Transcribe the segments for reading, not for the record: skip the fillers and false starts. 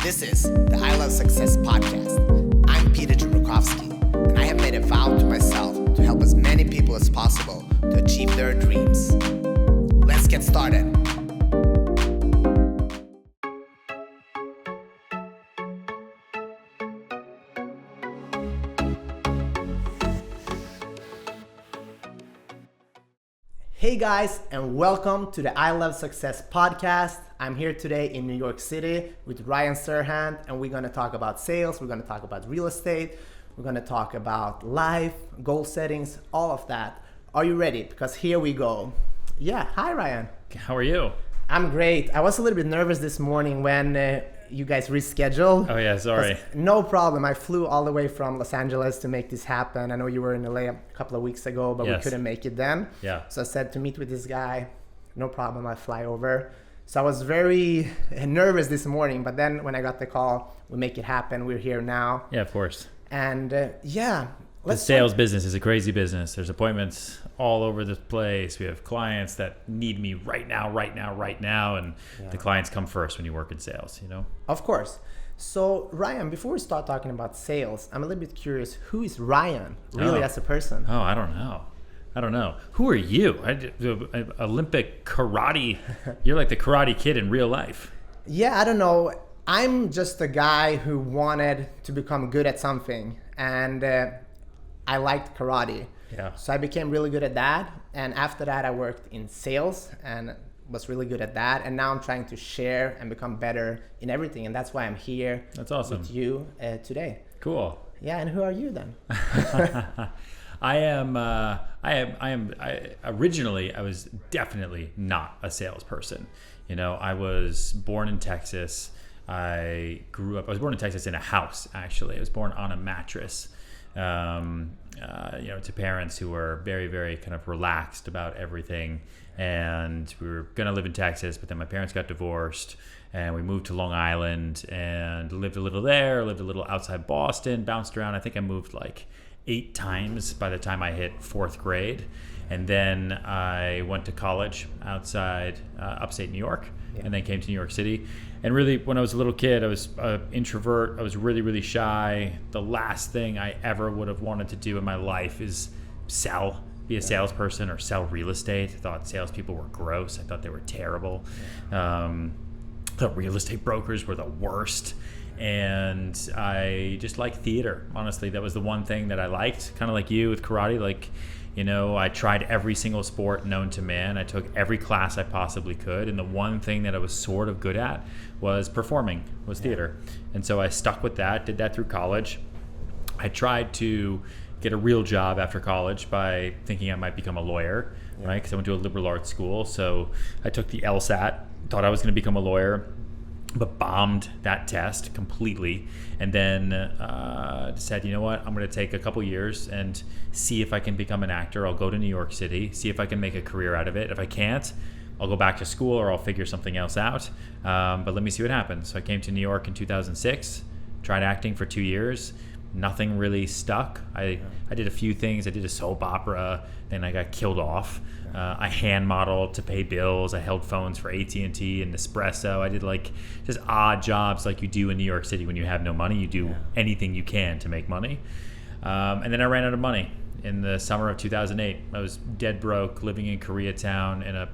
This is the I Love Success podcast. I'm Peter Jabrukovsky, and I have made a vow to myself to help as many people as possible to achieve their dreams. Let's get started. Hey guys, and welcome to the I Love Success podcast. I'm here today in New York City with Ryan Serhants, and we're going to talk about sales, we're going to talk about real estate, we're going to talk about life, goal settings, all of that. Are you ready? Because here we go. Yeah, hi Ryan. How are you? I'm great. I was a little bit nervous this morning when you guys rescheduled. Oh yeah, sorry. No problem. I flew all the way from Los Angeles to make this happen. I know you were in LA a couple of weeks ago, but Yes. we couldn't make it then. Yeah. So I said to meet with this guy, no problem, I fly over. So I was very nervous this morning, but then when I got the call, we make it happen. We're here now. Yeah, of course. And The sales business is a crazy business. There's appointments all over the place. We have clients that need me right now, and the clients come first when you work in sales, you know? Of course. So Ryan, before we start talking about sales, I'm a little bit curious, who is Ryan really as a person? Oh, I don't know. Who are you? Olympic karate. You're like the Karate Kid in real life. Yeah, I don't know. I'm just a guy who wanted to become good at something, and I liked karate. Yeah. So I became really good at that, and after that I worked in sales and was really good at that, and now I'm trying to share and become better in everything, and that's why I'm here. That's awesome. With you today. Cool. Yeah, and who are you then? Originally, I was definitely not a salesperson. You know, I was born in Texas. I was born in Texas in a house, actually. I was born on a mattress, to parents who were very, very kind of relaxed about everything. And we were going to live in Texas, but then my parents got divorced and we moved to Long Island and lived a little there, lived a little outside Boston, bounced around. I think I moved like 8 times by the time I hit 4th grade. And then I went to college outside upstate New York, and then came to New York City. And really, when I was a little kid, I was an introvert. I was really, really shy. The last thing I ever would have wanted to do in my life is be a salesperson or sell real estate. I thought salespeople were gross. I thought they were terrible. The real estate brokers were the worst. And I just liked theater. Honestly, that was the one thing that I liked. Kind of like you with karate. Like, you know, I tried every single sport known to man. I took every class I possibly could. And the one thing that I was sort of good at was performing, was theater. And so I stuck with that, did that through college. I tried to get a real job after college by thinking I might become a lawyer, right? Because I went to a liberal arts school. So I took the LSAT, thought I was going to become a lawyer, but bombed that test completely, and then said, you know what, I'm going to take a couple years and see if I can become an actor. I'll go to New York City, see if I can make a career out of it. If I can't, I'll go back to school or I'll figure something else out. But let me see what happens. So I came to New York in 2006, tried acting for 2 years. Nothing really stuck. I did a few things. I did a soap opera, then I got killed off. I hand modeled to pay bills. I held phones for AT&T and Nespresso. I did like just odd jobs like you do in New York City when you have no money. You do anything you can to make money. And then I ran out of money in the summer of 2008. I was dead broke, living in Koreatown in a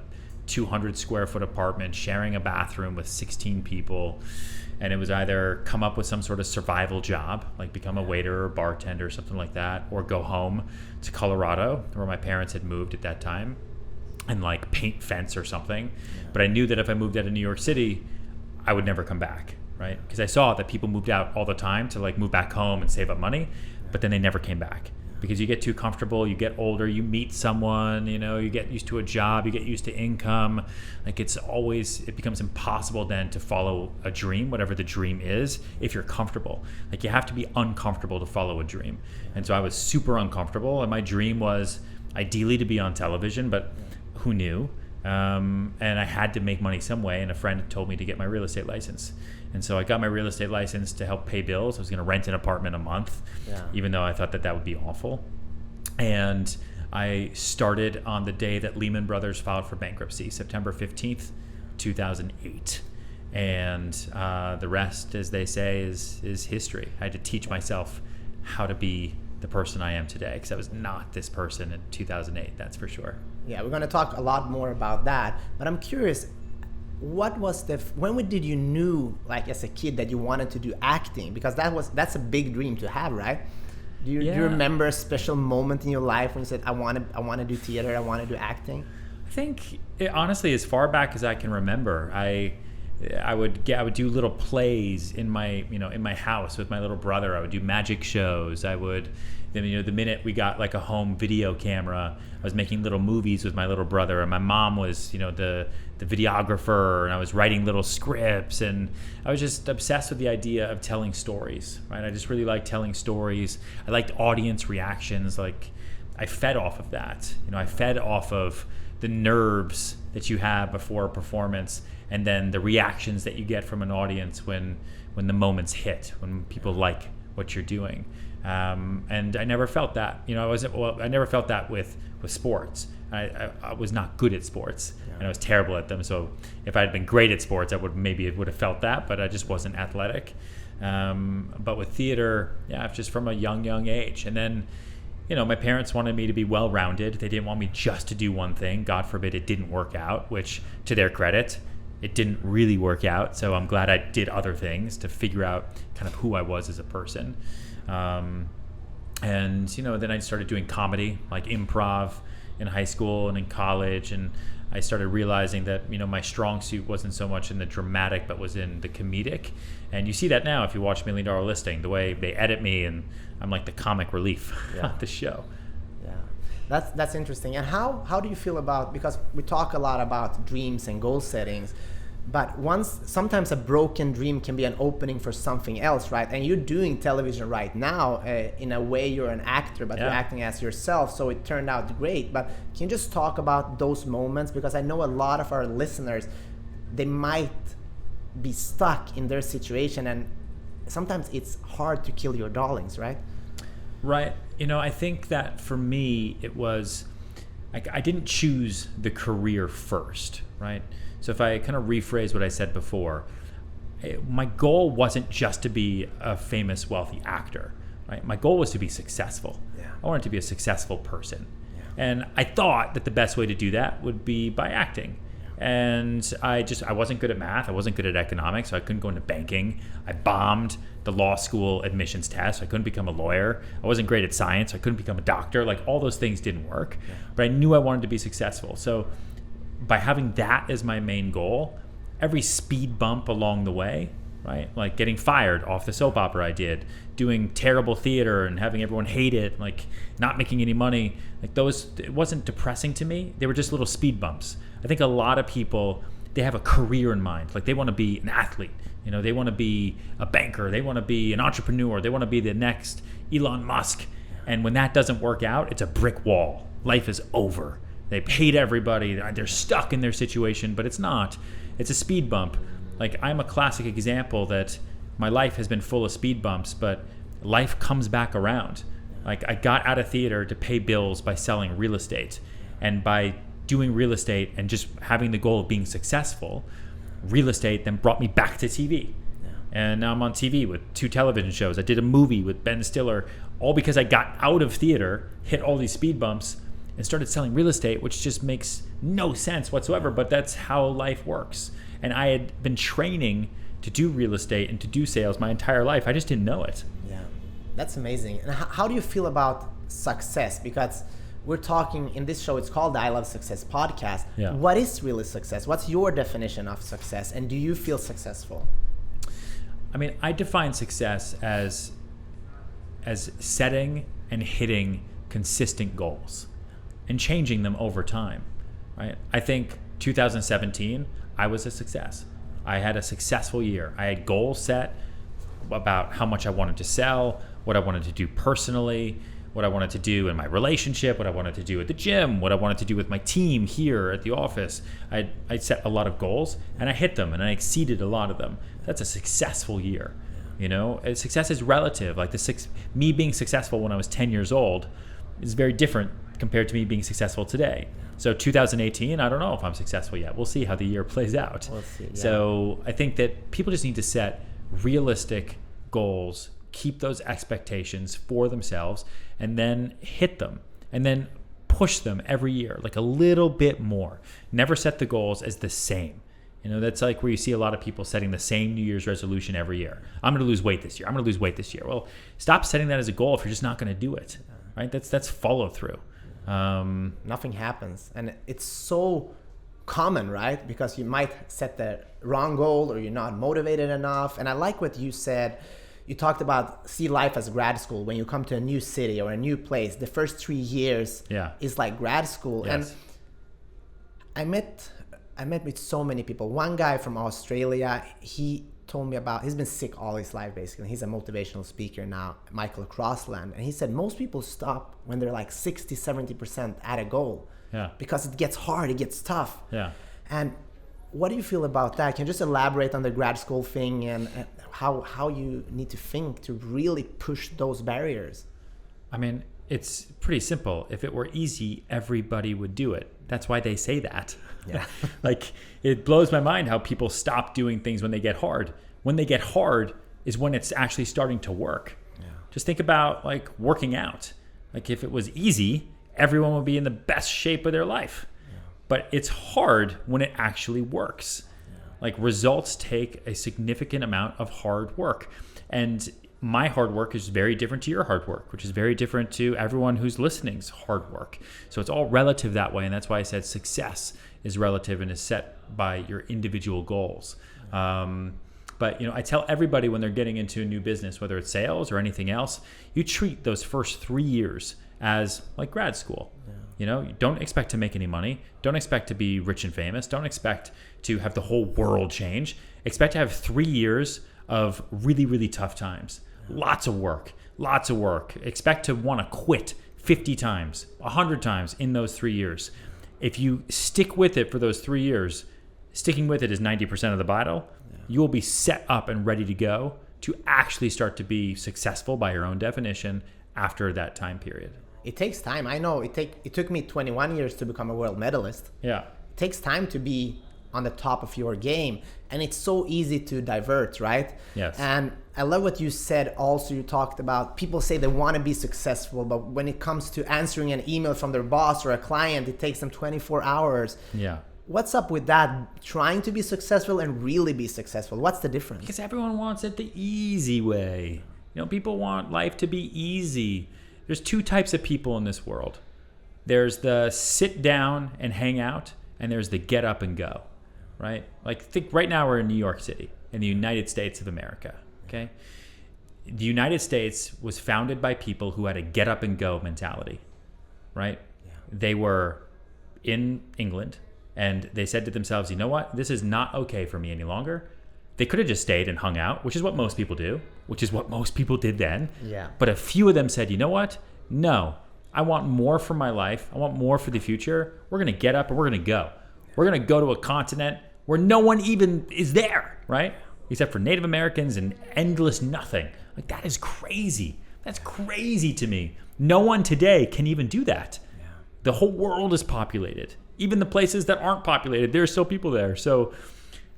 200 square foot apartment, sharing a bathroom with 16 people. And it was either come up with some sort of survival job, like become a waiter or bartender or something like that, or go home to Colorado, where my parents had moved at that time, and like paint fence or something. But I knew that if I moved out of New York City, I would never come back, right? Because I saw that people moved out all the time to like move back home and save up money, but then they never came back. Because you get too comfortable, you get older, you meet someone, you know, you get used to a job, you get used to income. Like it becomes impossible then to follow a dream, whatever the dream is, if you're comfortable. Like you have to be uncomfortable to follow a dream. And so I was super uncomfortable, and my dream was ideally to be on television, but who knew? And I had to make money some way, and a friend told me to get my real estate license. And so I got my real estate license to help pay bills. I was going to rent an apartment a month, even though I thought that would be awful. And I started on the day that Lehman Brothers filed for bankruptcy, September 15th, 2008. And the rest, as they say, is history. I had to teach myself how to be the person I am today, because I was not this person in 2008, that's for sure. Yeah, we're going to talk a lot more about that, but I'm curious, when did you knew, like as a kid, that you wanted to do acting? Because that's a big dream to have, right? Do you remember a special moment in your life when you said, I want to do theater, I want to do acting? I think honestly, as far back as I can remember, I would do little plays in my house with my little brother. I would do magic shows. The minute we got like a home video camera, I was making little movies with my little brother, and my mom was, the videographer, and I was writing little scripts, and I was just obsessed with the idea of telling stories, right? I just really liked telling stories. I liked audience reactions. Like, I fed off of that. I fed off of the nerves that you have before a performance, and then the reactions that you get from an audience when the moments hit, when people like what you're doing. And I never felt that. I never felt that with sports. I was not good at sports, and I was terrible at them. So if I had been great at sports, I would have felt that, but I just wasn't athletic. But with theater, just from a young age. And then, my parents wanted me to be well-rounded. They didn't want me just to do one thing. God forbid it didn't work out, which, to their credit, it didn't really work out. So I'm glad I did other things to figure out kind of who I was as a person. And then I started doing comedy, like improv, in high school and in college, and I started realizing that my strong suit wasn't so much in the dramatic, but was in the comedic. And you see that now if you watch $1 Million Listing, the way they edit me, and I'm like the comic relief of the show. Yeah, that's interesting. And how do you feel about, because we talk a lot about dreams and goal settings, but sometimes a broken dream can be an opening for something else, right? And you're doing television right now. In a way, you're an actor, but you're acting as yourself, so it turned out great. But can you just talk about those moments? Because I know a lot of our listeners, they might be stuck in their situation, and sometimes it's hard to kill your darlings, right? Right. I think that for me, it was, I didn't choose the career first, right? So if I kind of rephrase what I said before, my goal wasn't just to be a famous, wealthy actor, right? My goal was to be successful. Yeah. I wanted to be a successful person. Yeah. And I thought that the best way to do that would be by acting. And I wasn't good at math. I wasn't good at economics, so I couldn't go into banking. I bombed the law school admissions test. I couldn't become a lawyer. I wasn't great at science. I couldn't become a doctor. Like, all those things didn't work. Yeah. But I knew I wanted to be successful. So by having that as my main goal, every speed bump along the way, right? Like getting fired off the soap opera I did, doing terrible theater and having everyone hate it, like not making any money, like those, it wasn't depressing to me. They were just little speed bumps. I think a lot of people, they have a career in mind. Like, they want to be an athlete, they want to be a banker, they want to be an entrepreneur, they want to be the next Elon Musk. And when that doesn't work out, it's a brick wall. Life is over. They hate everybody. They're stuck in their situation, but it's not. It's a speed bump. Like, I'm a classic example that my life has been full of speed bumps, but life comes back around. Like, I got out of theater to pay bills by selling real estate. And by doing real estate and just having the goal of being successful, real estate then brought me back to TV. Yeah. And now I'm on TV with 2 television shows. I did a movie with Ben Stiller, all because I got out of theater, hit all these speed bumps, and started selling real estate, which just makes no sense whatsoever, but that's how life works. And I had been training to do real estate and to do sales my entire life. I just didn't know it. Yeah, that's amazing. And how do you feel about success? Because we're talking in this show, it's called the I Love Success podcast. Yeah. What is really success? What's your definition of success? And do you feel successful? I mean, I define success as setting and hitting consistent goals and changing them over time, right? I think 2017, I was a success. I had a successful year. I had goals set about how much I wanted to sell, what I wanted to do personally, what I wanted to do in my relationship, what I wanted to do at the gym, what I wanted to do with my team here at the office. I set a lot of goals, and I hit them, and I exceeded a lot of them. That's a successful year. Success is relative. Like, me being successful when I was 10 years old is very different compared to me being successful today. So 2018, I don't know if I'm successful yet. We'll see how the year plays out. We'll see, yeah. So I think that people just need to set realistic goals, keep those expectations for themselves, and then hit them, and then push them every year, like a little bit more. Never set the goals as the same. That's like where you see a lot of people setting the same New Year's resolution every year. I'm going to lose weight this year. I'm going to lose weight this year. Well, stop setting that as a goal if you're just not going to do it, right? That's follow through. Nothing happens. And it's so common, right? Because you might set the wrong goal or you're not motivated enough. And I like what you said. You talked about see life as grad school. When you come to a new city or a new place, the first 3 years is like grad school. Yes. And I met with so many people. One guy from Australia, he told me he's been sick all his life basically. He's a motivational speaker now, Michael Crossland. And he said most people stop when they're like 60, 70% at a goal. Yeah. Because it gets hard, it gets tough. Yeah. And what do you feel about that? Can you just elaborate on the grad school thing and how you need to think to really push those barriers? I mean, it's pretty simple. If it were easy, everybody would do it. That's why they say that. Yeah. Like, it blows my mind how people stop doing things when they get hard. When they get hard is when it's actually starting to work. Yeah. Just think about like working out. Like if it was easy, everyone would be in the best shape of their life. Yeah. But it's hard when it actually works. Yeah. Like results take a significant amount of hard work. And my hard work is very different to your hard work, which is very different to everyone who's listening's hard work. So it's all relative that way. And that's why I said success is relative and is set by your individual goals. But I tell everybody when they're getting into a new business, whether it's sales or anything else, you treat those first 3 years as like grad school. Yeah. You don't expect to make any money. Don't expect to be rich and famous. Don't expect to have the whole world change. Expect to have 3 years of really, really tough times. Lots of work. Expect to want to quit 50 times, 100 times in those 3 years. If you stick with it for those 3 years, sticking with it is 90% of the battle. Yeah. You will be set up and ready to go to actually start to be successful by your own definition after that time period. It takes time. I know it took me 21 years to become a world medalist. Yeah. It takes time to be on the top of your game, and it's so easy to divert, right? Yes. And I love what you said also. You talked about people say they want to be successful, but when it comes to answering an email from their boss or a client, it takes them 24 hours. Yeah. What's up with that? Trying to be successful and really be successful. What's the difference? Because everyone wants it the easy way. People want life to be easy. There's two types of people in this world. There's the sit down and hang out, and there's the get up and go, right? Like think right now we're in New York City, in the United States of America, okay? The United States was founded by people who had a get up and go mentality, right? Yeah. They were in England, and they said to themselves, you know what? This is not okay for me any longer. They could have just stayed and hung out, which is what most people do, which is what most people did then. Yeah. But a few of them said, you know what? No, I want more for my life. I want more for the future. We're going to get up and we're going to go. We're going to go to a continent where no one even is there, right? Except for Native Americans and endless nothing. Like that is crazy. That's crazy to me. No one today can even do that. Yeah. The whole world is populated. Even the places that aren't populated, there are still people there. So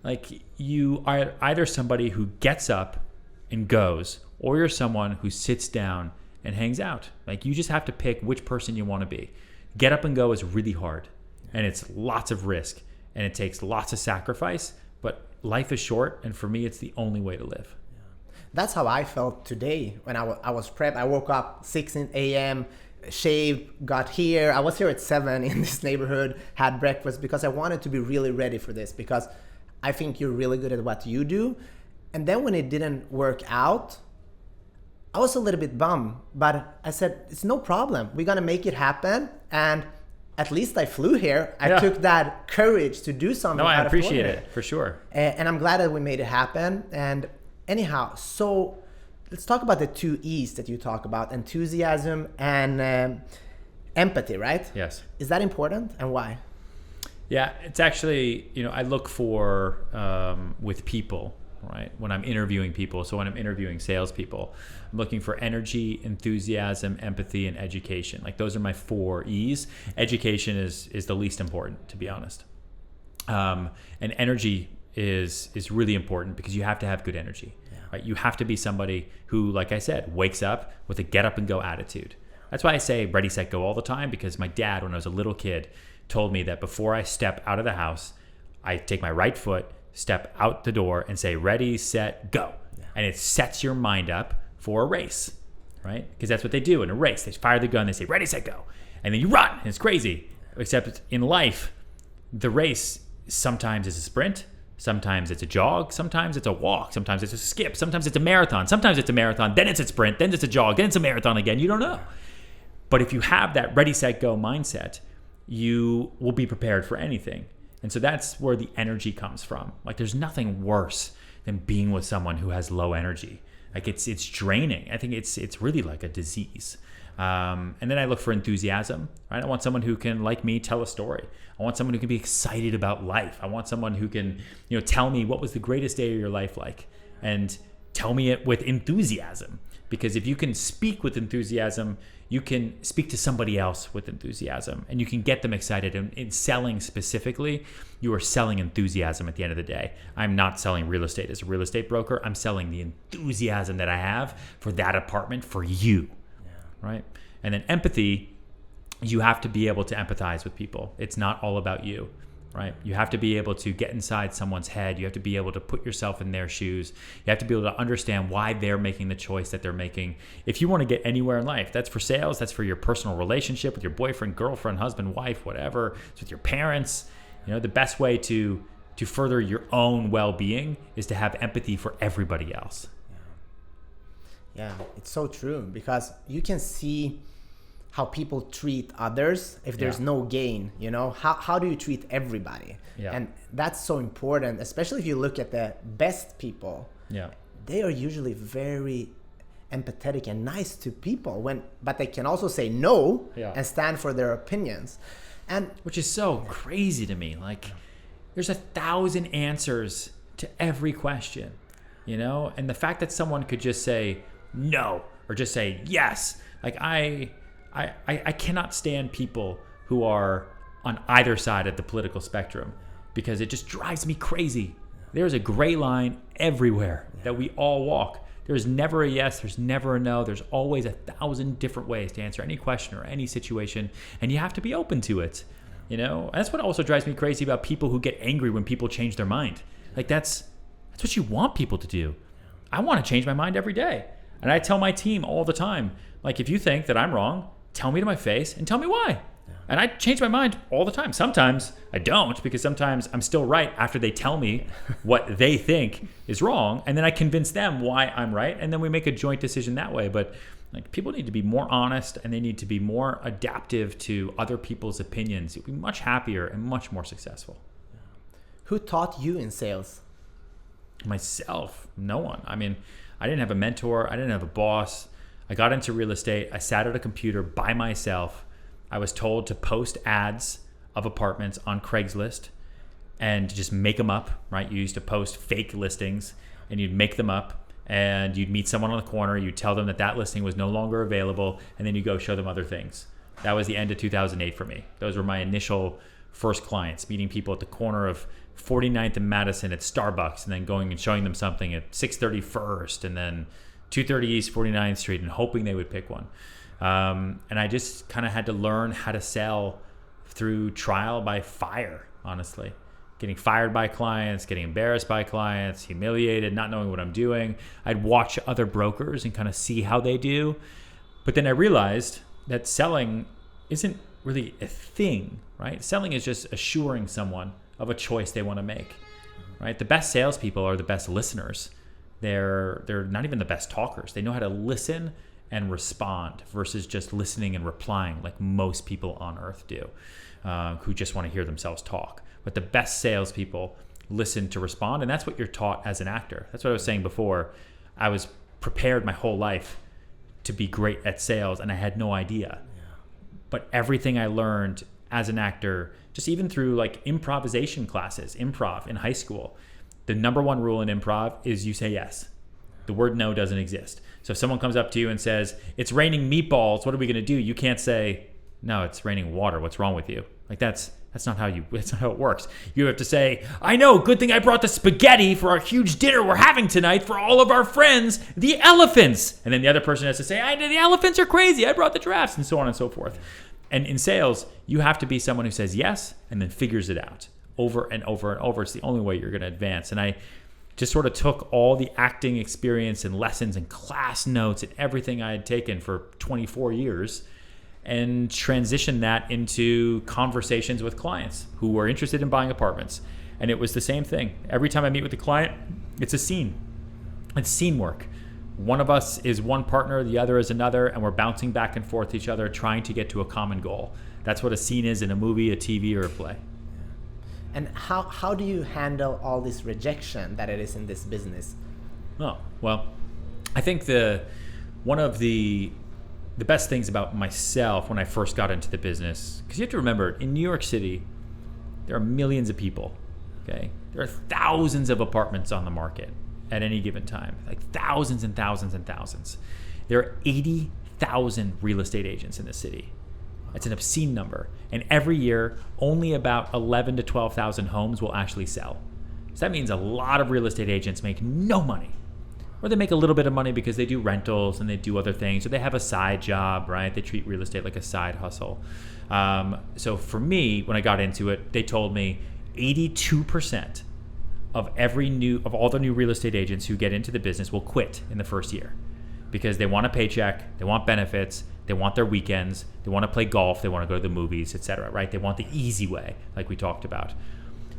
like you are either somebody who gets up and goes, or you're someone who sits down and hangs out. Like you just have to pick which person you want to be. Get up and go is really hard, and it's lots of risk, and it takes lots of sacrifice, but life is short, and for me, it's the only way to live. That's how I felt today when I was prepped. I woke up 6 a.m., shaved, got here. I was here at 7 in this neighborhood, had breakfast because I wanted to be really ready for this, because I think you're really good at what you do. And then when it didn't work out, I was a little bit bummed, but I said, it's no problem. We're going to make it happen. And at least I flew here. I took that courage to do something. No, I appreciate it for sure. And I'm glad that we made it happen. And anyhow, so let's talk about the 2 E's that you talk about, enthusiasm and empathy, right? Yes. Is that important, and why? Yeah, it's actually, I look for, with people, right? When I'm interviewing people. So when I'm interviewing salespeople, I'm looking for energy, enthusiasm, empathy, and education. Like those are my 4 E's. Education is the least important, to be honest. And energy is really important because you have to have good energy. Right? You have to be somebody who, like I said, wakes up with a get up and go attitude. That's why I say ready, set, go all the time, because my dad, when I was a little kid, told me that before I step out of the house, I take my right foot, step out the door and say, ready, set, go. And it sets your mind up for a race, right? Because that's what they do in a race. They fire the gun, they say, ready, set, go. And then you run, and it's crazy. Except in life, the race sometimes is a sprint, sometimes it's a jog, sometimes it's a walk, sometimes it's a skip, sometimes it's a marathon, then it's a sprint, then it's a jog, then it's a marathon again. You don't know. But if you have that ready, set, go mindset, you will be prepared for anything. And so that's where the energy comes from. Like there's nothing worse than being with someone who has low energy. Like it's draining. I think it's really like a disease. And then I look for enthusiasm, right? I want someone who can, like me, tell a story. I want someone who can be excited about life. I want someone who can, tell me what was the greatest day of your life like, and tell me it with enthusiasm. Because if you can speak with enthusiasm, you can speak to somebody else with enthusiasm, and you can get them excited. And in selling specifically, you are selling enthusiasm at the end of the day. I'm not selling real estate as a real estate broker. I'm selling the enthusiasm that I have for that apartment for you. Right? And then empathy, you have to be able to empathize with people. It's not all about you, right? You have to be able to get inside someone's head. You have to be able to put yourself in their shoes. You have to be able to understand why they're making the choice that they're making. If you want to get anywhere in life, that's for sales, that's for your personal relationship with your boyfriend, girlfriend, husband, wife, whatever. It's with your parents. The best way to further your own well-being is to have empathy for everybody else. Yeah, it's so true, because you can see how people treat others if there's no gain. How do you treat everybody? And that's so important, especially if you look at the best people. They are usually very empathetic and nice to people, but they can also say no and stand for their opinions. And which is so crazy to me. Like there's 1,000 answers to every question, and the fact that someone could just say no or just say yes. Like I cannot stand people who are on either side of the political spectrum, because it just drives me crazy. There's a gray line everywhere that we all walk. There's never a yes, there's never a no. There's always 1,000 different ways to answer any question or any situation, and you have to be open to it. And that's what also drives me crazy about people who get angry when people change their mind. Like that's what you want people to do. I want to change my mind every day. And I tell my team all the time, like, if you think that I'm wrong, tell me to my face and tell me why. And I change my mind all the time. Sometimes I don't, because sometimes I'm still right after they tell me what they think is wrong. And then I convince them why I'm right. And then we make a joint decision that way. But like, people need to be more honest, and they need to be more adaptive to other people's opinions. You'll be much happier and much more successful. Who taught you in sales? Myself. No one. I mean, I didn't have a mentor. I didn't have a boss. I got into real estate. I sat at a computer by myself. I was told to post ads of apartments on Craigslist and just make them up, right? You used to post fake listings, and you'd make them up, and you'd meet someone on the corner. You'd tell them that listing was no longer available, and then you go show them other things. That was the end of 2008 for me. Those were my initial first clients, meeting people at the corner of 49th and Madison at Starbucks, and then going and showing them something at 630 First, and then 230 East 49th Street, and hoping they would pick one. And I just kind of had to learn how to sell through trial by fire, honestly. Getting fired by clients, getting embarrassed by clients, humiliated, not knowing what I'm doing. I'd watch other brokers and kind of see how they do. But then I realized that selling isn't really a thing, right? Selling is just assuring someone of a choice they want to make, right? The best salespeople are the best listeners. They're not even the best talkers. They know how to listen and respond versus just listening and replying like most people on earth do, who just want to hear themselves talk. But the best salespeople listen to respond, and that's what you're taught as an actor. That's what I was saying before. I was prepared my whole life to be great at sales, and I had no idea. But everything I learned as an actor, just even through like improvisation classes, improv in high school, the number one rule in improv is you say yes. The word no doesn't exist. So if someone comes up to you and says, it's raining meatballs, what are we going to do? You can't say, no, it's raining water. What's wrong with you? Like that's not how it works. You have to say, I know, good thing I brought the spaghetti for our huge dinner we're having tonight for all of our friends, the elephants. And then the other person has to say, the elephants are crazy. I brought the giraffes, and so on and so forth. And in sales, you have to be someone who says yes and then figures it out over and over and over. It's the only way you're going to advance. And I just sort of took all the acting experience and lessons and class notes and everything I had taken for 24 years and transitioned that into conversations with clients who were interested in buying apartments. And it was the same thing. Every time I meet with a client, it's a scene. It's scene work. One of us is one partner, the other is another, and we're bouncing back and forth each other, trying to get to a common goal. That's what a scene is in a movie, a TV, or a play. And how do you handle all this rejection that it is in this business? Oh, well, I think one of the best things about myself when I first got into the business, because you have to remember, in New York City, there are millions of people, okay? There are thousands of apartments on the market at any given time, like thousands and thousands and thousands. There are 80,000 real estate agents in the city. It's an obscene number. And every year, only about 11 to 12,000 homes will actually sell. So that means a lot of real estate agents make no money. Or they make a little bit of money because they do rentals and they do other things. Or they have a side job, right? They treat real estate like a side hustle. So for me, when I got into it, they told me 82% of all the new real estate agents who get into the business will quit in the first year because they want a paycheck, they want benefits, they want their weekends, they want to play golf, they want to go to the movies, etc. Right? They want the easy way, like we talked about.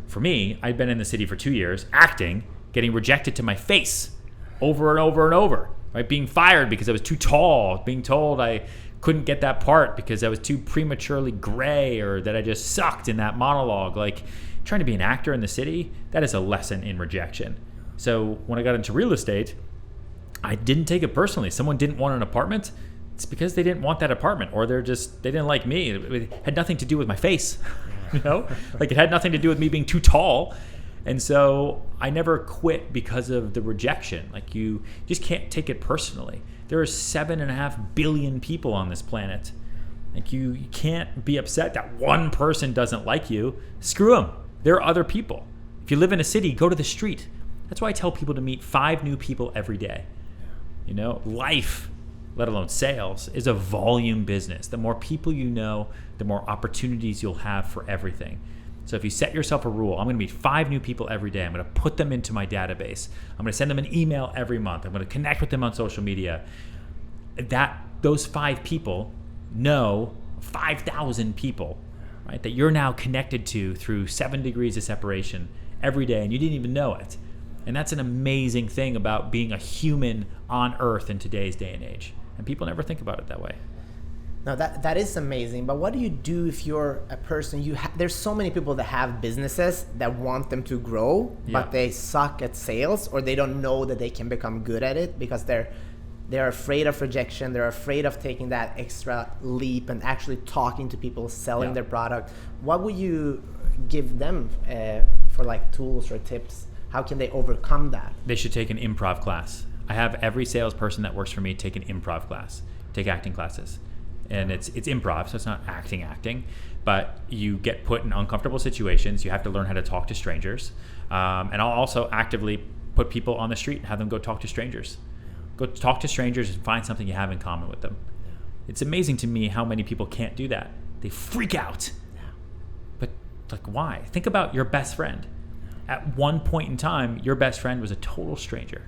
For me, I'd been in the city for 2 years, acting, getting rejected to my face over and over and over, right? Being fired because I was too tall, being told I couldn't get that part because I was too prematurely gray or that I just sucked in that monologue. Like trying to be an actor in the city, that is a lesson in rejection. So when I got into real estate, I didn't take it personally. Someone didn't want an apartment. It's because they didn't want that apartment or they didn't like me. It had nothing to do with my face, like it had nothing to do with me being too tall. And so I never quit because of the rejection. Like you just can't take it personally. There are 7.5 billion people on this planet. Like you can't be upset that one person doesn't like you. Screw them. There are other people. If you live in a city, go to the street. That's why I tell people to meet 5 new people every day. Life, let alone sales, is a volume business. The more people you know, the more opportunities you'll have for everything. So if you set yourself a rule, I'm going to meet 5 new people every day. I'm going to put them into my database. I'm going to send them an email every month. I'm going to connect with them on social media. Those 5 people know 5,000 people, right? That you're now connected to through 7 degrees of separation every day, and you didn't even know it. And that's an amazing thing about being a human on Earth in today's day and age. And people never think about it that way. No, that is amazing. But what do you do if you're a person, there's so many people that have businesses that want them to grow, but they suck at sales or they don't know that they can become good at it because they're afraid of rejection. They're afraid of taking that extra leap and actually talking to people, selling their product. What would you give them for like tools or tips? How can they overcome that? They should take an improv class. I have every salesperson that works for me take an improv class, take acting classes. And it's improv, so it's not acting, but you get put in uncomfortable situations. You have to learn how to talk to strangers. And I'll also actively put people on the street and have them go talk to strangers. Go talk to strangers and find something you have in common with them. It's amazing to me how many people can't do that. They freak out. But like, why? Think about your best friend. At one point in time, your best friend was a total stranger.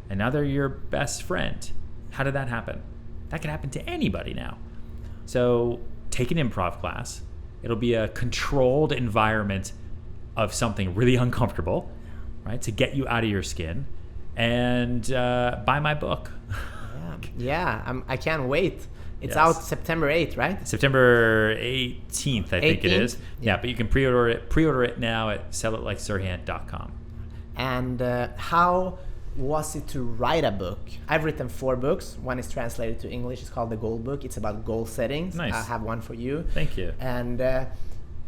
And now they're your best friend. How did that happen? That can happen to anybody now. So take an improv class. It'll be a controlled environment of something really uncomfortable, right? To get you out of your skin. And buy my book. I can't wait. It's out September 8th, right? September 18th, I think it is. Yeah, but you can pre-order it now at sellitLikeSerhant.com. And how was it to write a book? I've written 4 books. One is translated to English. It's called The Goal Book. It's about goal settings. Nice. I have one for you. Thank you. And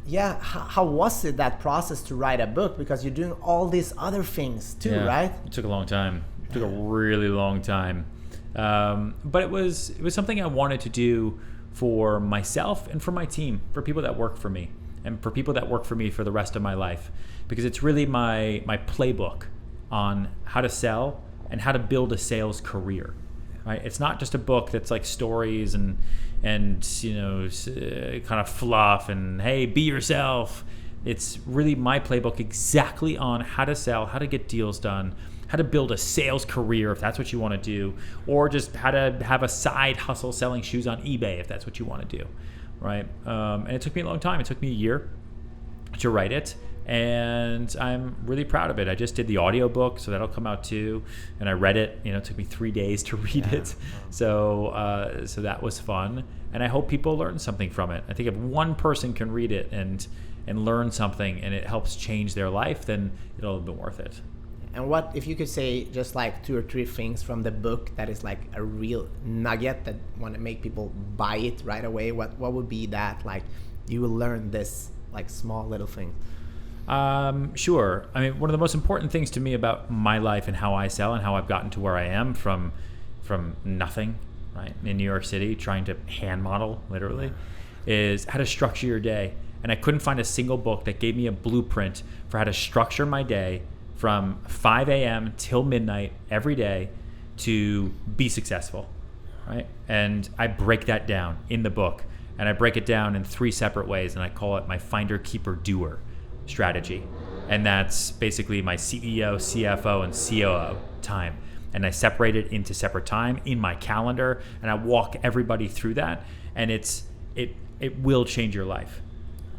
Yeah, how was it, that process to write a book? Because you're doing all these other things too, right? It took a long time. It took a really long time. But it was something I wanted to do for myself and for my team, for people that work for me, and for people that work for me for the rest of my life. Because it's really my playbook on how to sell and how to build a sales career. Right? It's not just a book that's like stories and you know, kind of fluff and hey, be yourself. It's really my playbook exactly on how to sell, how to get deals done, how to build a sales career if that's what you want to do, or just how to have a side hustle selling shoes on eBay if that's what you want to do, right? And it took me a long time. It took me a year to write it, and I'm really proud of it. I just did the audiobook, so that'll come out too, and I read it. You know, it took me 3 days to read it, so that was fun, and I hope people learn something from it. I think if one person can read it and learn something, and it helps change their life, then it'll have been worth it. And what if you could say just like 2 or 3 things from the book that is like a real nugget that want to make people buy it right away? What would be that? Like, you will learn this like small little thing. Sure. I mean, one of the most important things to me about my life and how I sell and how I've gotten to where I am from nothing, right, in New York City, trying to hand model literally, is how to structure your day. And I couldn't find a single book that gave me a blueprint for how to structure my day from 5 a.m. till midnight every day to be successful, right? And I break that down in the book, and I break it down in 3 separate ways, and I call it my finder, keeper, doer strategy. And that's basically my CEO, CFO, and COO time. And I separate it into separate time in my calendar, and I walk everybody through that, and it will change your life.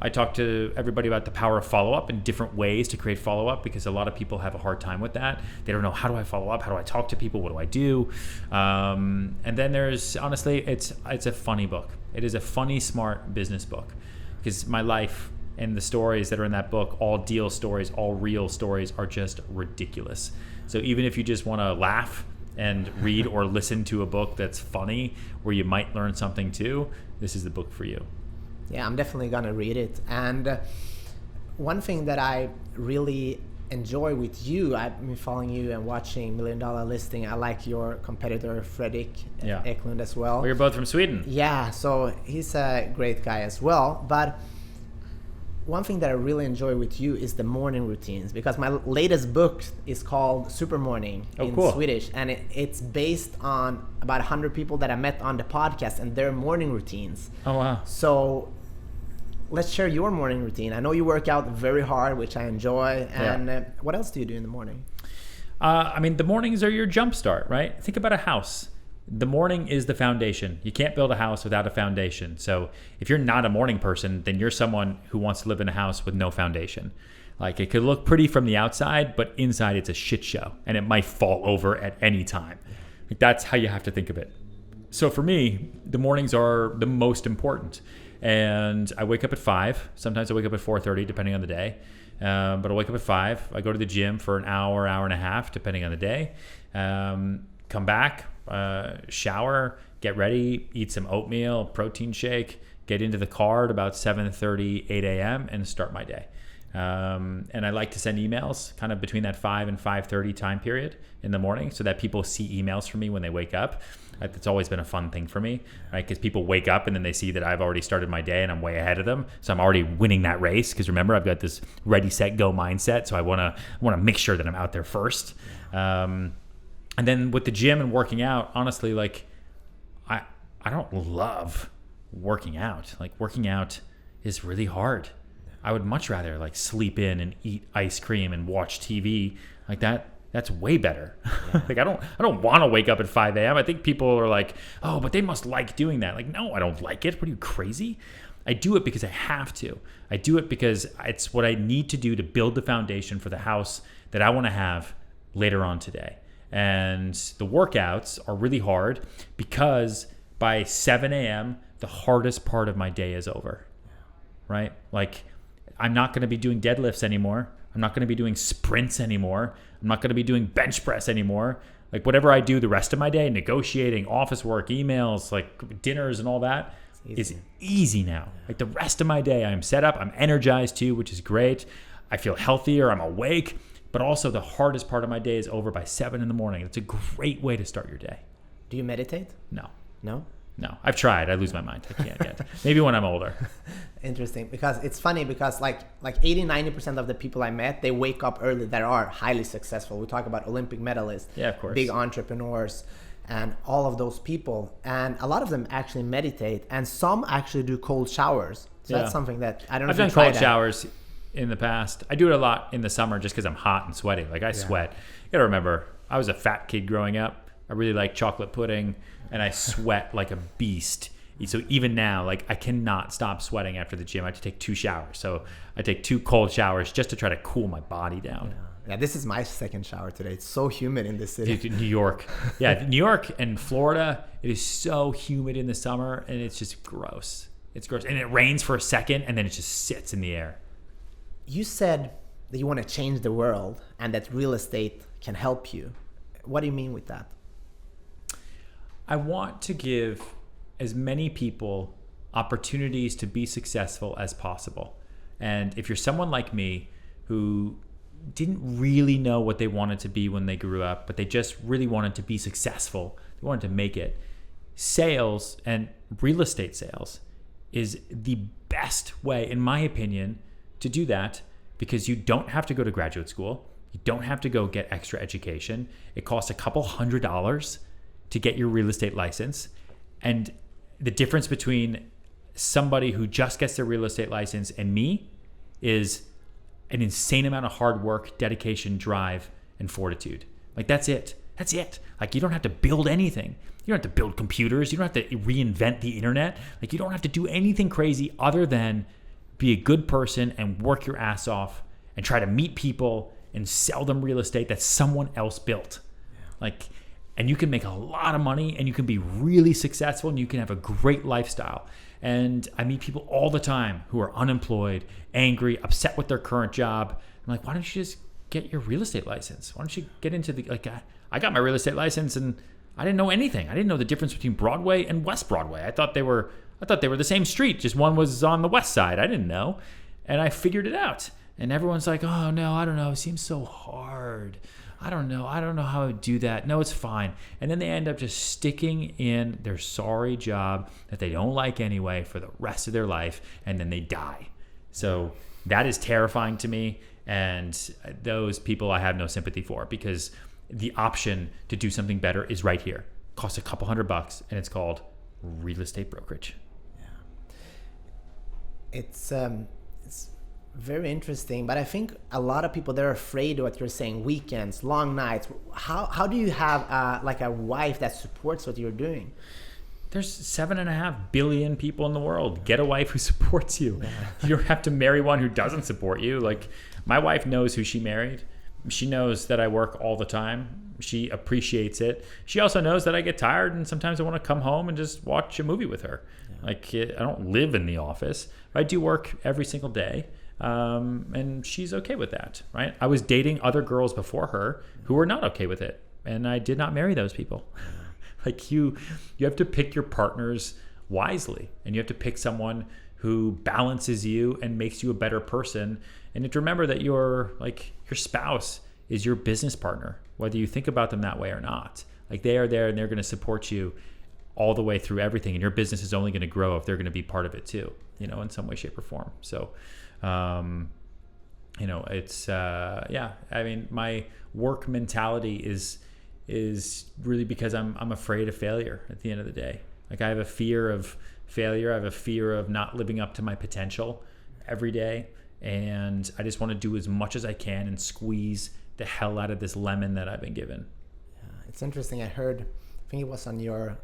I talk to everybody about the power of follow-up and different ways to create follow-up, because a lot of people have a hard time with that. They don't know, how do I follow up? How do I talk to people? What do I do? And then there's, honestly, it's a funny book. It is a funny, smart business book, because my life and the stories that are in that book, all deal stories, all real stories, are just ridiculous. So even if you just want to laugh and read or listen to a book that's funny, where you might learn something too, this is the book for you. Yeah, I'm definitely gonna read it. And one thing that I really enjoy with you, I've been following you and watching $1 Million Listing. I like your competitor Fredrik Eklund as well. Well, you're both from Sweden. Yeah, so he's a great guy as well. But one thing that I really enjoy with you is the morning routines, because my latest book is called Super Morning in Swedish, and it's based on about 100 people that I met on the podcast and their morning routines. Oh, wow. So let's share your morning routine. I know you work out very hard, which I enjoy. And what else do you do in the morning? I mean, the mornings are your jump start, right? Think about a house. The morning is the foundation. You can't build a house without a foundation. So if you're not a morning person, then you're someone who wants to live in a house with no foundation. Like, it could look pretty from the outside, but inside it's a shit show, and it might fall over at any time. Like, that's how you have to think of it. So for me, the mornings are the most important. And I wake up at 5. Sometimes I wake up at 4:30, depending on the day. But I wake up at 5. I go to the gym for an hour, hour and a half, depending on the day. Come back, shower, get ready, eat some oatmeal, protein shake, get into the car at about 7:30, 8 a.m. and start my day. And I like to send emails kind of between that 5 and 5:30 time period in the morning, so that people see emails from me when they wake up. It's always been a fun thing for me, right? Because people wake up and then they see that I've already started my day and I'm way ahead of them. So I'm already winning that race, because remember, I've got this ready, set, go mindset. So I want to make sure that I'm out there first. And then with the gym and working out, honestly, like, I don't love working out. Like, working out is really hard. I would much rather like sleep in and eat ice cream and watch TV like that. That's way better. Like, I don't want to wake up at 5 a.m. I think people are like, oh, but they must like doing that. Like, no, I don't like it. What are you, crazy? I do it because I have to. I do it because it's what I need to do to build the foundation for the house that I want to have later on today. And the workouts are really hard, because by 7 a.m., the hardest part of my day is over, right? Like, I'm not going to be doing deadlifts anymore. I'm not going to be doing sprints anymore. I'm not going to be doing bench press anymore. Like, whatever I do the rest of my day, negotiating, office work, emails, like dinners and all that, is easy now. Like the rest of my day, I'm set up, I'm energized too, which is great. I feel healthier, I'm awake, but also the hardest part of my day is over by 7 a.m. It's a great way to start your day. Do you meditate? No. No? No, I've tried. I lose my mind. I can't yet. Maybe when I'm older. Interesting, because it's funny because like 80-90% of the people I met, they wake up early that are highly successful. We talk about Olympic medalists, yeah, of course, big entrepreneurs, and all of those people. And a lot of them actually meditate, and some actually do cold showers. So that's something that I don't know. I've done cold showers in the past. I do it a lot in the summer just because I'm hot and sweaty. Like I sweat. You gotta remember, I was a fat kid growing up. I really like chocolate pudding, and I sweat like a beast. So even now, like I cannot stop sweating after the gym. I have to take 2 showers. So I take 2 cold showers just to try to cool my body down. Yeah, this is my second shower today. It's so humid in this city. Dude, New York. Yeah, New York and Florida, it is so humid in the summer, and it's just gross. It's gross. And it rains for a second, and then it just sits in the air. You said that you want to change the world and that real estate can help you. What do you mean with that? I want to give as many people opportunities to be successful as possible. And if you're someone like me who didn't really know what they wanted to be when they grew up, but they just really wanted to be successful, they wanted to make it, sales and real estate sales is the best way, in my opinion, to do that, because you don't have to go to graduate school. You don't have to go get extra education. It costs a couple $100s to get your real estate license. And the difference between somebody who just gets their real estate license and me is an insane amount of hard work, dedication, drive, and fortitude. Like that's it. That's it. Like you don't have to build anything. You don't have to build computers. You don't have to reinvent the internet. Like you don't have to do anything crazy other than be a good person and work your ass off and try to meet people and sell them real estate that someone else built. Like, and you can make a lot of money and you can be really successful and you can have a great lifestyle. And I meet people all the time who are unemployed, angry, upset with their current job. I'm like, why don't you just get your real estate license? Why don't you get into the, like, I got my real estate license and I didn't know anything. I didn't know the difference between Broadway and West Broadway. I thought they were the same street, just one was on the west side. I didn't know. And I figured it out. And everyone's like, oh no, I don't know. It seems so hard. I don't know how to do that. No, it's fine. And then they end up just sticking in their sorry job that they don't like anyway for the rest of their life, and then they die. So that is terrifying to me, and those people I have no sympathy for, because the option to do something better is right here. It costs a couple $100, and it's called real estate brokerage. Yeah. It's very interesting, but I think a lot of people, they're afraid of what you're saying, weekends, long nights. How do you have like a wife that supports what you're doing? There's 7.5 billion people in the world. Get a wife who supports you. Yeah. You don't have to marry one who doesn't support you. Like my wife knows who she married. She knows that I work all the time. She appreciates it. She also knows that I get tired and sometimes I want to come home and just watch a movie with her. Yeah. Like I don't live in the office. I do work every single day. And she's okay with that, right? I was dating other girls before her who were not okay with it, and I did not marry those people. Like you have to pick your partners wisely, and you have to pick someone who balances you and makes you a better person. And to remember that your spouse is your business partner, whether you think about them that way or not. Like they are there and they're going to support you all the way through everything, and your business is only going to grow if they're going to be part of it too, in some way, shape, or form. So it's I mean, my work mentality is really because I'm afraid of failure at the end of the day. Like I have a fear of failure. I have a fear of not living up to my potential every day. And I just want to do as much as I can and squeeze the hell out of this lemon that I've been given. Yeah, it's interesting. I think it was on your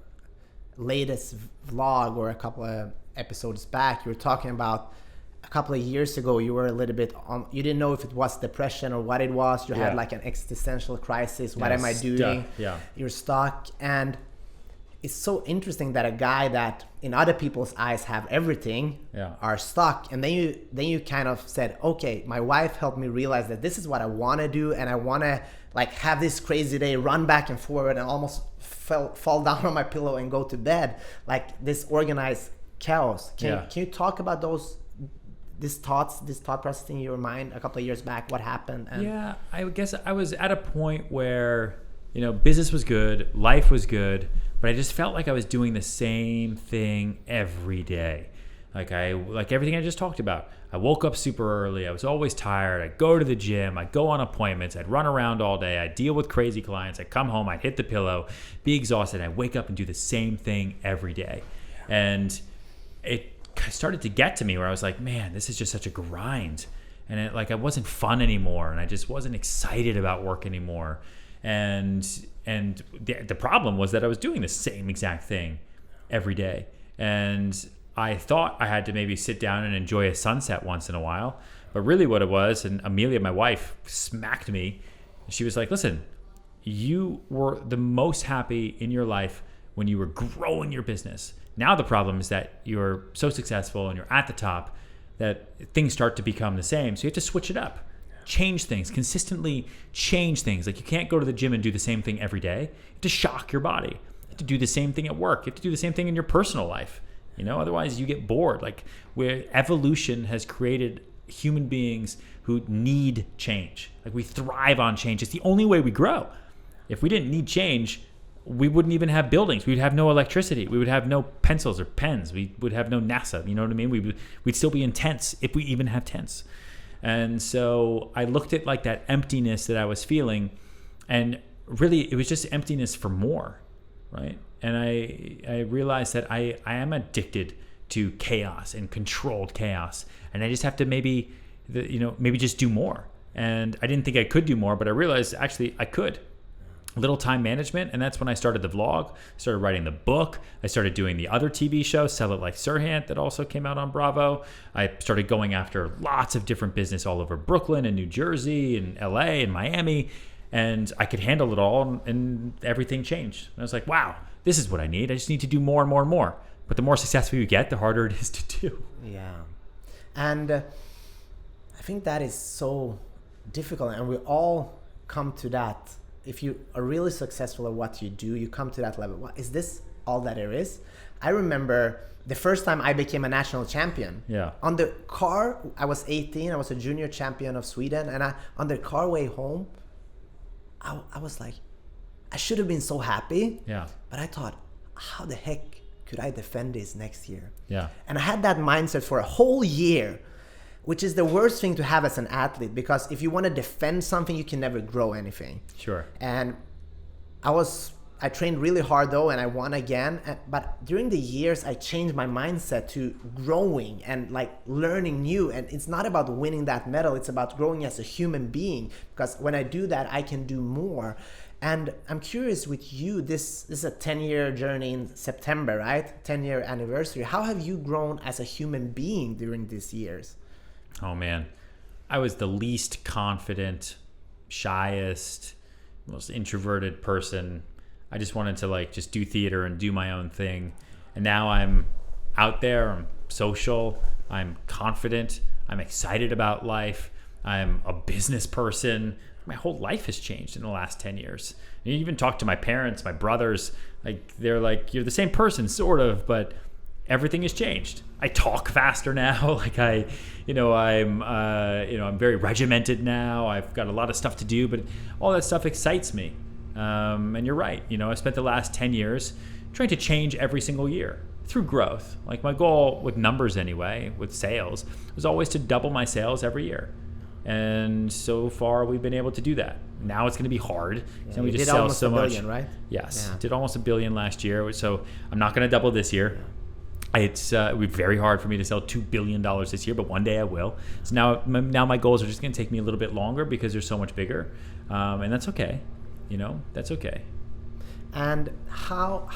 latest vlog or a couple of episodes back, you were talking about a couple of years ago, you were a little bit you didn't know if it was depression or what it was. You had like an existential crisis. What am I doing? You're stuck. And it's so interesting that a guy that in other people's eyes have everything are stuck. And then you kind of said, okay, my wife helped me realize that this is what I want to do. And I want to like have this crazy day, run back and forward and almost fall down on my pillow and go to bed. Like this organized chaos. Can you talk about these thought process in your mind a couple of years back? What happened? Yeah, I guess I was at a point where, business was good, life was good, but I just felt like I was doing the same thing every day. Like everything I just talked about. I woke up super early. I was always tired. I'd go to the gym. I'd go on appointments. I'd run around all day. I'd deal with crazy clients. I'd come home. I'd hit the pillow, be exhausted. I'd wake up and do the same thing every day. And it started to get to me where I was like, man, this is just such a grind. And it wasn't fun anymore. And I just wasn't excited about work anymore. And the problem was that I was doing the same exact thing every day. And I thought I had to maybe sit down and enjoy a sunset once in a while. But really what it was, and Amelia, my wife, smacked me. She was like, listen, you were the most happy in your life when you were growing your business. Now the problem is that you're so successful and you're at the top that things start to become the same. So you have to switch it up, change things, consistently change things. Like you can't go to the gym and do the same thing every day. You have to shock your body. You have to do the same thing at work. You have to do the same thing in your personal life. Otherwise you get bored. Like where evolution has created human beings who need change. Like we thrive on change. It's the only way we grow. If we didn't need change, we wouldn't even have buildings. We'd have no electricity. We would have no pencils or pens. We would have no NASA. You know what I mean? We'd still be in tents if we even have tents. And so I looked at like that emptiness that I was feeling, and really it was just emptiness for more, right? And I realized that I am addicted to chaos and controlled chaos. And I just have to maybe just do more. And I didn't think I could do more, but I realized actually I could. Little time management. And that's when I started the vlog, started writing the book. I started doing the other TV show, Sell It Like Serhant, that also came out on Bravo. I started going after lots of different business all over Brooklyn and New Jersey and LA and Miami. And I could handle it all, and everything changed. And I was like, wow, this is what I need. I just need to do more and more and more. But the more successful you get, the harder it is to do. Yeah. And I think that is so difficult. And we all come to that. If you are really successful at what you do, you come to that level. What, is this all that there is? I remember the first time I became a national champion. Yeah. On the car, I was 18. I was a junior champion of Sweden. And on the car way home, I was like, I should have been so happy. Yeah. But I thought, how the heck could I defend this next year? Yeah. And I had that mindset for a whole year, which is the worst thing to have as an athlete, because if you want to defend something, you can never grow anything. Sure. And I trained really hard though, and I won again. But during the years, I changed my mindset to growing and like learning new. And it's not about winning that medal. It's about growing as a human being, because when I do that, I can do more. And I'm curious with you, this is a 10-year journey in September, right? 10-year anniversary. How have you grown as a human being during these years? Oh man, I was the least confident, shyest, most introverted person. I just wanted to just do theater and do my own thing. And now I'm out there, I'm social, I'm confident, I'm excited about life, I'm a business person. My whole life has changed in the last 10 years. You even talk to my parents, my brothers, they're like, you're the same person, sort of, but everything has changed. I talk faster now. I'm very regimented now. I've got a lot of stuff to do, but all that stuff excites me. And you're right. I spent the last 10 years trying to change every single year through growth. Like my goal with numbers anyway, with sales, was always to double my sales every year. And so far we've been able to do that. Now it's going to be hard. Yeah, we just sell almost so $1 billion, much. Right? Yes. Yeah. Did almost $1 billion last year. So I'm not going to double this year. Yeah. It's be very hard for me to sell $2 billion this year, but one day I will. So now my goals are just going to take me a little bit longer because they're so much bigger. And that's okay. That's okay. And how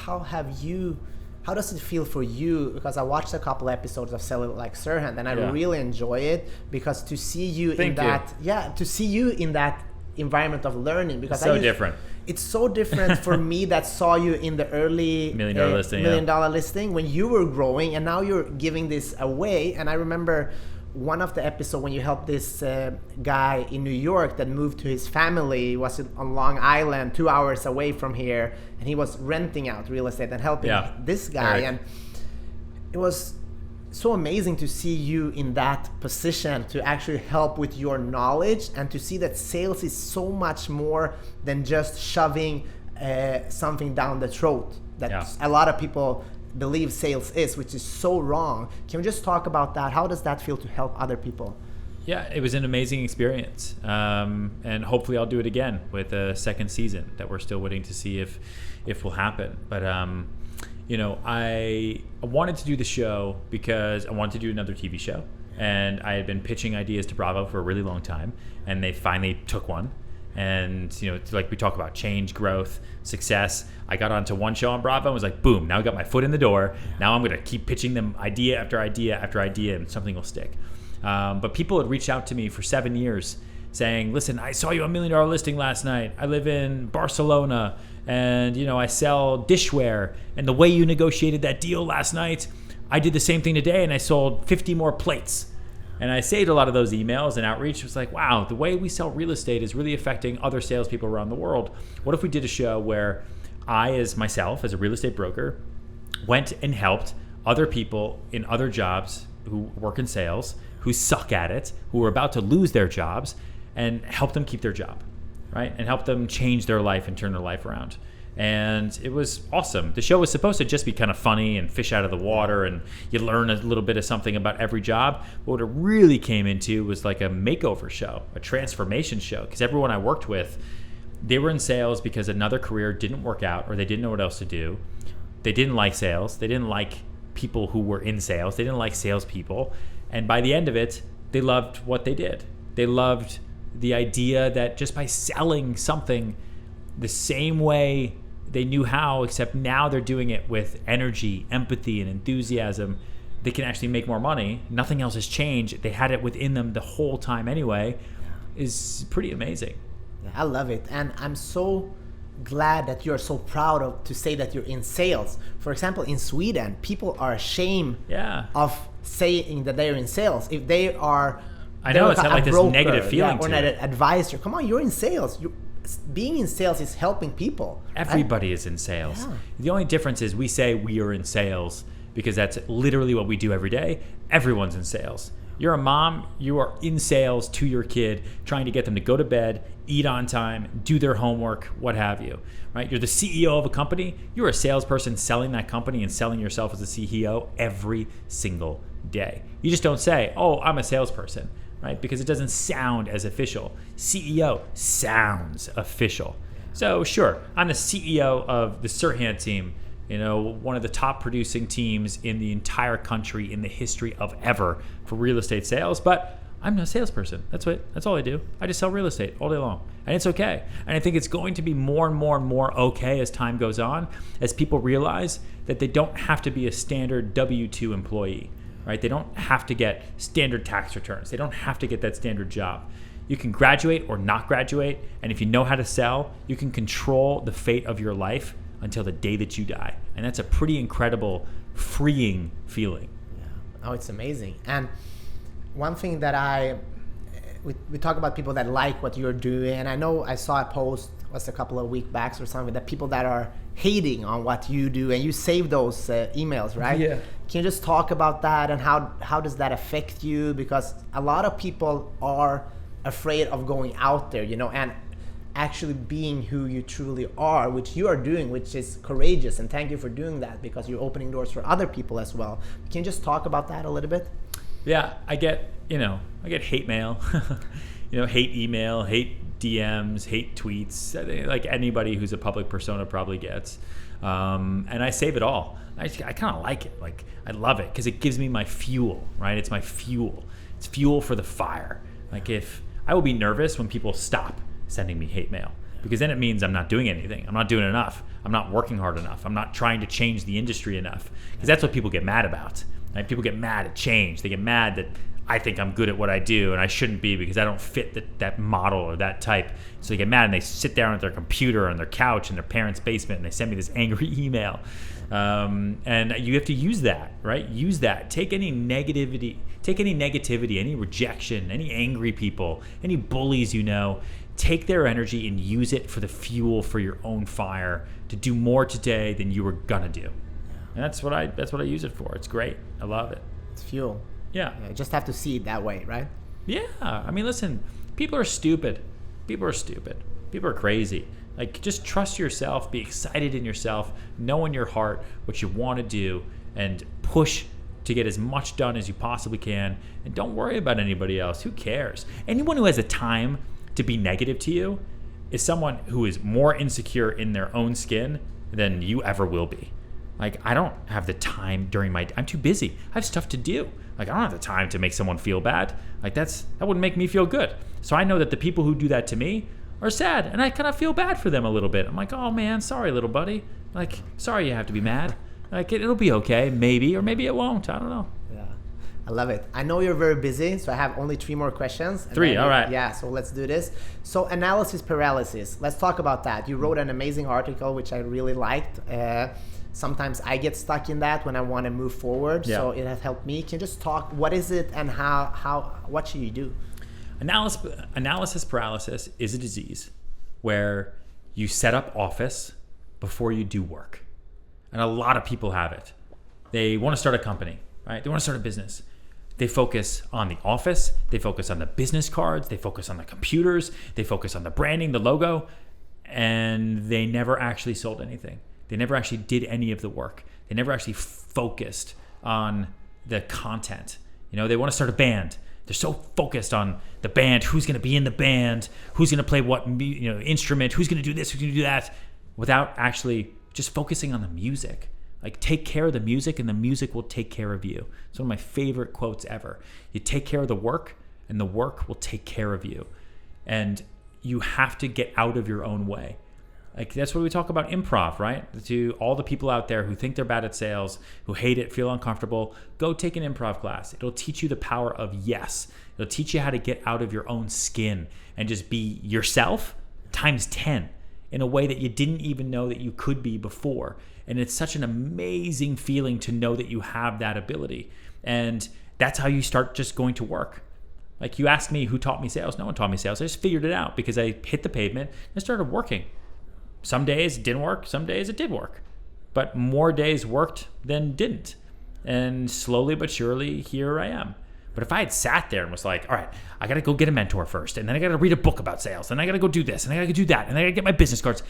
does it feel for you? Because I watched a couple episodes of Sell It Like Serhant, and I really enjoy it, because to see you in that environment of learning, because different. It's so different for me that saw you in the early $1 million listing when you were growing, and now you're giving this away. And I remember one of the episodes when you helped this guy in New York that moved to his family, was on Long Island, 2 hours away from here, and he was renting out real estate and helping this guy. Eric. it was so amazing to see you in that position to actually help with your knowledge, and to see that sales is so much more than just shoving something down the throat that a lot of people believe sales is, which is so wrong. Can we just talk about that? How does that feel to help other people? Yeah, it was an amazing experience, and hopefully I'll do it again with a second season that we're still waiting to see if will happen. But I wanted to do the show because I wanted to do another TV show, and I had been pitching ideas to Bravo for a really long time, and they finally took one. And like we talk about change, growth, success, I got onto one show on Bravo and was like, boom, now I got my foot in the door. Now I'm going to keep pitching them idea after idea after idea, and something will stick. But people had reached out to me for 7 years saying, listen, I saw you on $1 Million Listing last night. I live in Barcelona, and I sell dishware, and the way you negotiated that deal last night, I did the same thing today, and I sold 50 more plates. And I saved a lot of those emails, and outreach was like, wow, the way we sell real estate is really affecting other salespeople around the world. What if we did a show where I, as myself, as a real estate broker, went and helped other people in other jobs who work in sales, who suck at it, who are about to lose their jobs, and help them keep their job, right? And help them change their life and turn their life around. And it was awesome. The show was supposed to just be kind of funny and fish out of the water, and you learn a little bit of something about every job. But what it really came into was like a makeover show, a transformation show, because everyone I worked with, they were in sales because another career didn't work out, or they didn't know what else to do. They didn't like sales. They didn't like people who were in sales. They didn't like salespeople. And by the end of it, they loved what they did. They loved the idea that just by selling something the same way they knew how, except now they're doing it with energy, empathy, and enthusiasm, they can actually make more money. Nothing else has changed. They had it within them the whole time anyway. Is pretty amazing. Yeah, I love it. And I'm so glad that you're so proud to say that you're in sales. For example, in Sweden, people are ashamed of saying that they're in sales. If they are, I know, it's not like this negative feeling or an advisor. Come on, you're in sales. Being in sales is helping people. Everybody is in sales. Yeah. The only difference is we say we are in sales because that's literally what we do every day. Everyone's in sales. You're a mom, you are in sales to your kid, trying to get them to go to bed, eat on time, do their homework, what have you, right? You're the CEO of a company. You're a salesperson selling that company and selling yourself as a CEO every single day. You just don't say, oh, I'm a salesperson, right? Because it doesn't sound as official. CEO sounds official. So sure, I'm the CEO of the Serhant team, one of the top producing teams in the entire country in the history of ever for real estate sales, but I'm not a salesperson. That's all I do. I just sell real estate all day long, and it's okay. And I think it's going to be more and more and more okay as time goes on, as people realize that they don't have to be a standard W-2 employee, right? They don't have to get standard tax returns. They don't have to get that standard job. You can graduate or not graduate, and if you know how to sell, you can control the fate of your life until the day that you die. And that's a pretty incredible, freeing feeling. Yeah. Oh, it's amazing. And one thing that we talk about people that like what you're doing, and I know I saw a post a couple of weeks back or something, that people that are hating on what you do, and you save those emails, right? Yeah. Can you just talk about that, and how does that affect you? Because a lot of people are afraid of going out there, and actually being who you truly are, which you are doing, which is courageous, and thank you for doing that, because you're opening doors for other people as well. Can you just talk about that a little bit? Yeah, I get hate mail, hate email, hate DMs, hate tweets, like anybody who's a public persona probably gets. And I save it all. I kind of like it. Like, I love it because it gives me my fuel, right? It's my fuel. It's fuel for the fire. Like, if I will be nervous when people stop sending me hate mail, because then it means I'm not doing anything. I'm not doing enough. I'm not working hard enough. I'm not trying to change the industry enough, because that's what people get mad about. Right? People get mad at change. They get mad that I think I'm good at what I do and I shouldn't be because I don't fit that model or that type. So they get mad and they sit down at their computer on their couch in their parents' basement and they send me this angry email. And you have to use that, right? Use that. Take any negativity, any rejection, any angry people, any bullies take their energy and use it for the fuel for your own fire to do more today than you were gonna do. And that's what I use it for. It's great. I love it. It's fuel. Yeah. You just have to see it that way, right? Yeah. I mean, listen, people are stupid. People are crazy. Like, just trust yourself, be excited in yourself, know in your heart what you want to do, and push to get as much done as you possibly can. And don't worry about anybody else. Who cares? Anyone who has the time to be negative to you is someone who is more insecure in their own skin than you ever will be. Like, I don't have the time I'm too busy. I have stuff to do. Like, I don't have the time to make someone feel bad. Like, that wouldn't make me feel good. So I know that the people who do that to me are sad, and I kind of feel bad for them a little bit. I'm like, oh man, sorry, little buddy. Like, sorry you have to be mad. Like, it'll be okay, maybe, or maybe it won't. I don't know. Yeah, I love it. I know you're very busy, so I have only 3 more questions. Three, all right. Yeah, so let's do this. So analysis paralysis, let's talk about that. You wrote an amazing article, which I really liked. Sometimes I get stuck in that when I want to move forward. Yeah. So it has helped me. Can you just talk, what is it and what should you do? Analysis paralysis is a disease where you set up office before you do work. And a lot of people have it. They want to start a company, right? They want to start a business. They focus on the office. They focus on the business cards. They focus on the computers. They focus on the branding, the logo. And they never actually sold anything. They never actually did any of the work. They never actually focused on the content. You know, they want to start a band. They're so focused on the band, who's going to be in the band, who's going to play what instrument, who's going to do this, who's going to do that, without actually just focusing on the music. Like, take care of the music and the music will take care of you. It's one of my favorite quotes ever. You take care of the work and the work will take care of you. And you have to get out of your own way. Like, that's what we talk about improv, right? To all the people out there who think they're bad at sales, who hate it, feel uncomfortable, go take an improv class. It'll teach you the power of yes. It'll teach you how to get out of your own skin and just be yourself times 10 in a way that you didn't even know that you could be before. And it's such an amazing feeling to know that you have that ability. And that's how you start just going to work. Like, you ask me who taught me sales. No one taught me sales. I just figured it out because I hit the pavement and I started working. Some days it didn't work, some days it did work. But more days worked than didn't. And slowly but surely, here I am. But if I had sat there and was like, all right, I got to go get a mentor first, and then I got to read a book about sales, and I got to go do this, and I got to do that, and I got to get my business cards,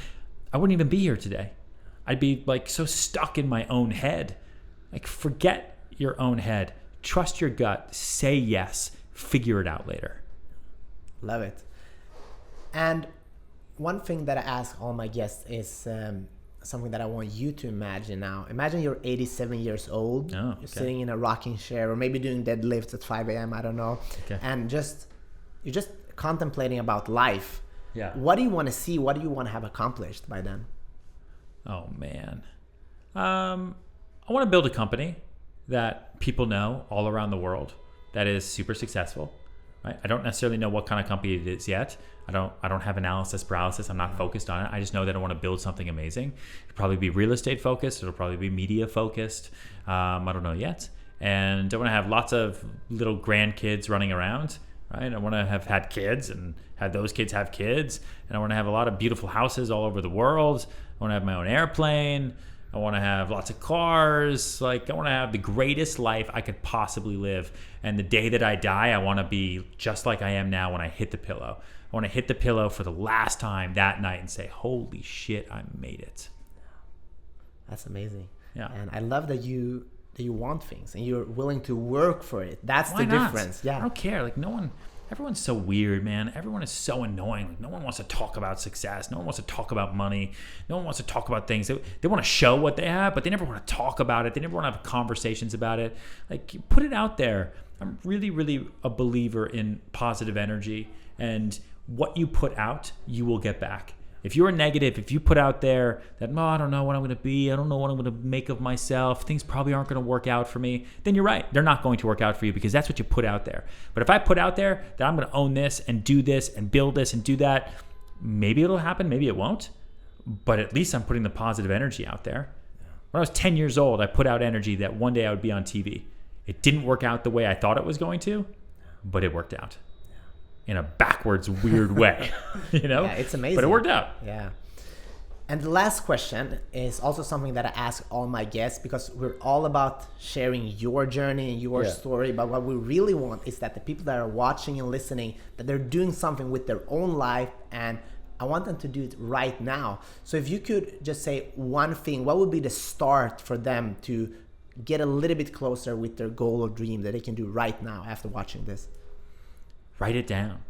I wouldn't even be here today. I'd be like so stuck in my own head. Like, forget your own head. Trust your gut. Say yes. Figure it out later. Love it. And one thing that I ask all my guests is something that I want you to imagine now. Imagine you're 87 years old. Oh, okay. You're sitting in a rocking chair or maybe doing deadlifts at 5 a.m. I don't know. Okay. And you're just contemplating about life. Yeah. What do you want to see? What do you want to have accomplished by then? Oh, man. I want to build a company that people know all around the world that is super successful. Right? I don't necessarily know what kind of company it is yet. I don't have analysis paralysis. I'm not focused on it. I just know that I want to build something amazing. It'll probably be real estate focused. It'll probably be media focused. I don't know yet. And I want to have lots of little grandkids running around. Right? I want to have had kids and have those kids have kids. And I want to have a lot of beautiful houses all over the world. I want to have my own airplane. I want to have lots of cars. Like, I want to have the greatest life I could possibly live. And the day that I die, I want to be just like I am now when I hit the pillow. I want to hit the pillow for the last time that night and say, holy shit, I made it. That's amazing. Yeah. And I love that you want things and you're willing to work for it. That's the difference. Yeah. I don't care. Like, everyone's so weird, man. Everyone is so annoying. Like, no one wants to talk about success. No one wants to talk about money. No one wants to talk about things. They want to show what they have, but they never want to talk about it. They never want to have conversations about it. Like, put it out there. I'm really, really a believer in positive energy, and what you put out, you will get back. If you're negative, if you put out there that, no, I don't know what I'm going to be, I don't know what I'm going to make of myself, things probably aren't going to work out for me, then you're right. They're not going to work out for you because that's what you put out there. But if I put out there that I'm going to own this and do this and build this and do that, maybe it'll happen, maybe it won't. But at least I'm putting the positive energy out there. When I was 10 years old, I put out energy that one day I would be on TV. It didn't work out the way I thought it was going to, but it worked out. In a backwards, weird way, you know? Yeah, it's amazing. But it worked out. Yeah. And the last question is also something that I ask all my guests, because we're all about sharing your journey and your story. But what we really want is that the people that are watching and listening, that they're doing something with their own life, and I want them to do it right now. So if you could just say one thing, what would be the start for them to get a little bit closer with their goal or dream that they can do right now after watching this? Write it down.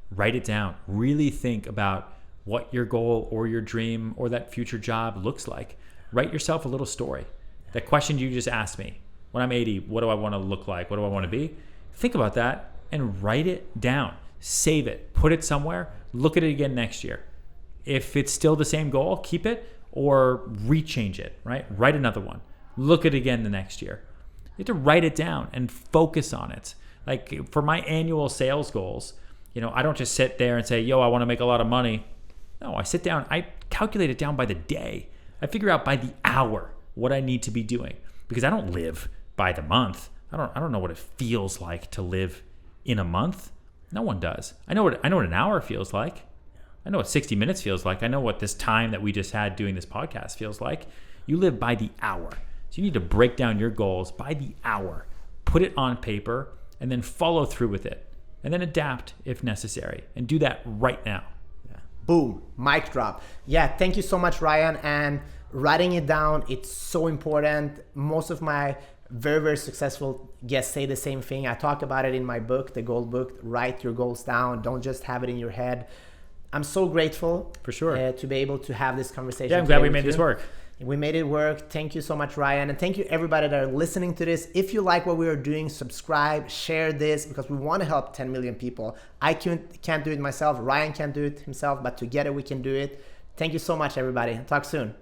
Write it down. Really think about what your goal or your dream or that future job looks like. Write yourself a little story. That question you just asked me, when I'm 80, what do I want to look like? What do I want to be? Think about that and write it down. Save it. Put it somewhere. Look at it again next year. If it's still the same goal, keep it or rechange it, right? Write another one. Look at it again the next year. You have to write it down and focus on it. Like for my annual sales goals, I don't just sit there and say, yo, I want to make a lot of money. No, I sit down, I calculate it down by the day. I figure out by the hour what I need to be doing, because I don't live by the month. I don't know what it feels like to live in a month. No one does. I know what an hour feels like. I know what 60 minutes feels like. I know what this time that we just had doing this podcast feels like. You live by the hour. So you need to break down your goals by the hour, put it on paper, and then follow through with it. And then adapt if necessary. And do that right now. Boom, mic drop. Yeah, thank you so much, Ryan. And writing it down, it's so important. Most of my very, very successful guests say the same thing. I talk about it in my book, the Gold Book. Write your goals down. Don't just have it in your head. I'm so grateful for sure to be able to have this conversation. Yeah, I'm glad we made this work. We made it work. Thank you so much, Ryan. And thank you everybody that are listening to this. If you like what we are doing, subscribe, share this, because we want to help 10 million people. I can't do it myself. Ryan can't do it himself, but together we can do it. Thank you so much, everybody. Talk soon.